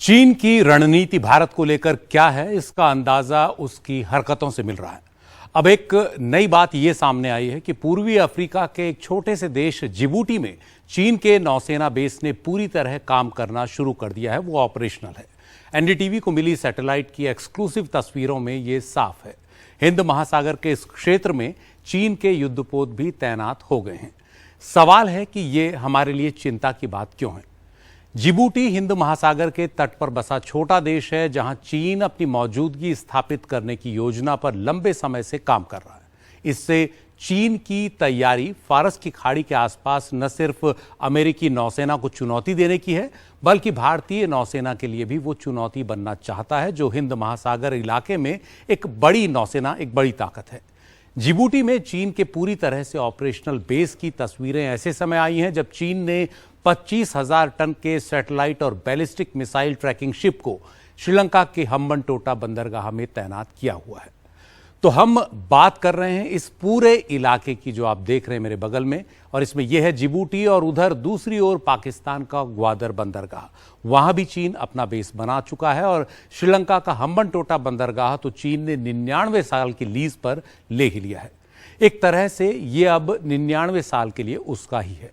चीन की रणनीति भारत को लेकर क्या है, इसका अंदाजा उसकी हरकतों से मिल रहा है। अब एक नई बात यह सामने आई है कि पूर्वी अफ्रीका के एक छोटे से देश जिबूटी में चीन के नौसेना बेस ने पूरी तरह काम करना शुरू कर दिया है। वो ऑपरेशनल है। एनडीटीवी को मिली सैटेलाइट की एक्सक्लूसिव तस्वीरों में यह साफ है। हिंद महासागर के इस क्षेत्र में चीन के युद्धपोत भी तैनात हो गए हैं। सवाल है कि यह हमारे लिए चिंता की बात क्यों है। जिबूटी हिंद महासागर के तट पर बसा छोटा देश है, जहां चीन अपनी मौजूदगी स्थापित करने की योजना पर लंबे समय से काम कर रहा है। इससे चीन की तैयारी फारस की खाड़ी के आसपास न सिर्फ अमेरिकी नौसेना को चुनौती देने की है, बल्कि भारतीय नौसेना के लिए भी वो चुनौती बनना चाहता है, जो हिंद महासागर इलाके में एक बड़ी नौसेना, एक बड़ी ताकत है। जिबूटी में चीन के पूरी तरह से ऑपरेशनल बेस की तस्वीरें ऐसे समय आई हैं जब चीन ने 25,000 टन के सैटेलाइट और बैलिस्टिक मिसाइल ट्रैकिंग शिप को श्रीलंका के हम्बनटोटा बंदरगाह में तैनात किया हुआ है। तो हम बात कर रहे हैं इस पूरे इलाके की, जो आप देख रहे हैं मेरे बगल में, और इसमें यह है जिबूटी और उधर दूसरी ओर पाकिस्तान का ग्वादर बंदरगाह। वहां भी चीन अपना बेस बना चुका है और श्रीलंका का हम्बनटोटा बंदरगाह तो चीन ने 99 साल की लीज पर ले ही लिया है। एक तरह से यह अब 99 साल के लिए उसका ही है।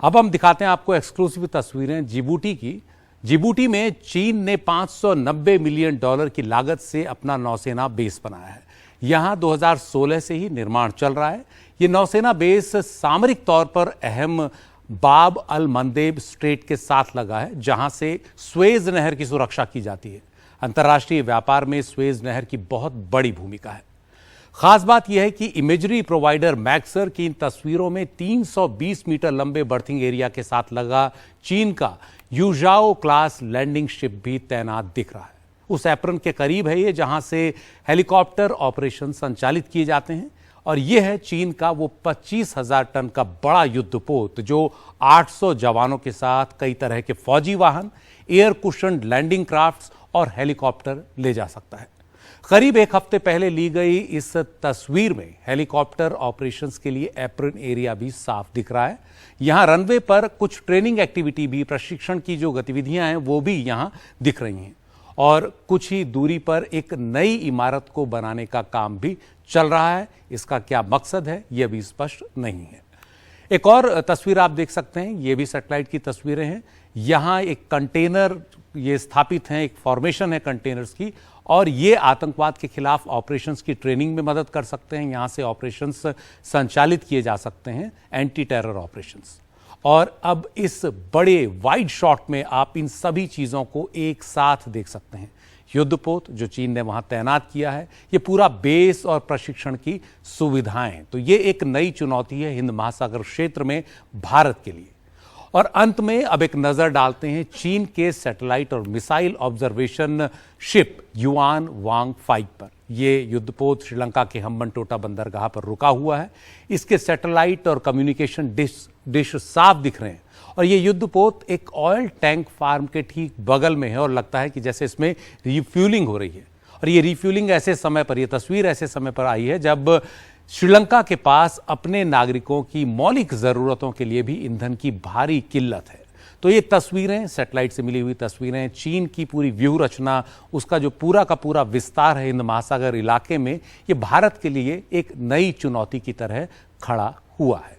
अब हम दिखाते हैं आपको एक्सक्लूसिव तस्वीरें जिबूटी की। जिबूटी में चीन ने $590 मिलियन की लागत से अपना नौसेना बेस बनाया है। यहां 2016 से ही निर्माण चल रहा है। यह नौसेना बेस सामरिक तौर पर अहम बाब अल मंदेब स्ट्रेट के साथ लगा है, जहां से स्वेज नहर की सुरक्षा की जाती है। अंतर्राष्ट्रीय व्यापार में स्वेज नहर की बहुत बड़ी भूमिका है। खास बात यह है कि इमेजरी प्रोवाइडर मैक्सर की इन तस्वीरों में 320 मीटर लंबे बर्थिंग एरिया के साथ लगा चीन का यूजाओ क्लास लैंडिंग शिप भी तैनात दिख रहा है। उस एप्रन के करीब है ये, जहां से हेलीकॉप्टर ऑपरेशन संचालित किए जाते हैं। और यह है चीन का वो 25,000 टन का बड़ा युद्धपोत, जो 800 जवानों के साथ कई तरह के फौजी वाहन, एयर कुशन्ड लैंडिंग क्राफ्ट्स और हेलीकॉप्टर ले जा सकता है। करीब एक हफ्ते पहले ली गई इस तस्वीर में हेलीकॉप्टर ऑपरेशंस के लिए एप्रन एरिया भी साफ दिख रहा है। यहां रनवे पर कुछ ट्रेनिंग एक्टिविटी भी, प्रशिक्षण की जो गतिविधियां हैं वो भी यहां दिख रही हैं। और कुछ ही दूरी पर एक नई इमारत को बनाने का काम भी चल रहा है। इसका क्या मकसद है यह भी स्पष्ट नहीं है। एक और तस्वीर आप देख सकते हैं, ये भी सैटेलाइट की तस्वीरें हैं। यहां एक कंटेनर ये स्थापित हैं, एक फॉर्मेशन है कंटेनर्स की, और ये आतंकवाद के खिलाफ ऑपरेशंस की ट्रेनिंग में मदद कर सकते हैं। यहां से ऑपरेशंस संचालित किए जा सकते हैं, एंटी टेरर ऑपरेशंस। और अब इस बड़े वाइड शॉट में आप इन सभी चीजों को एक साथ देख सकते हैं। युद्धपोत जो चीन ने वहां तैनात किया है, ये पूरा बेस और प्रशिक्षण की सुविधाएं, तो ये एक नई चुनौती है हिंद महासागर क्षेत्र में भारत के लिए। और अंत में अब एक नजर डालते हैं चीन के सैटेलाइट और मिसाइल ऑब्जर्वेशन शिप युआन वांग 5 पर। यह युद्धपोत श्रीलंका के हम्बनटोटा बंदरगाह पर रुका हुआ है। इसके सैटेलाइट और कम्युनिकेशन डिश साफ दिख रहे हैं। और यह युद्धपोत एक ऑयल टैंक फार्म के ठीक बगल में है, और लगता है कि जैसे इसमें रिफ्यूलिंग हो रही है। और ये रिफ्यूलिंग ऐसे समय पर, यह तस्वीर ऐसे समय पर आई है जब श्रीलंका के पास अपने नागरिकों की मौलिक जरूरतों के लिए भी ईंधन की भारी किल्लत है। तो ये तस्वीरें, सैटेलाइट से मिली हुई तस्वीरें, चीन की पूरी व्यूह रचना, उसका जो पूरा का पूरा विस्तार है हिंद महासागर इलाके में, ये भारत के लिए एक नई चुनौती की तरह खड़ा हुआ है।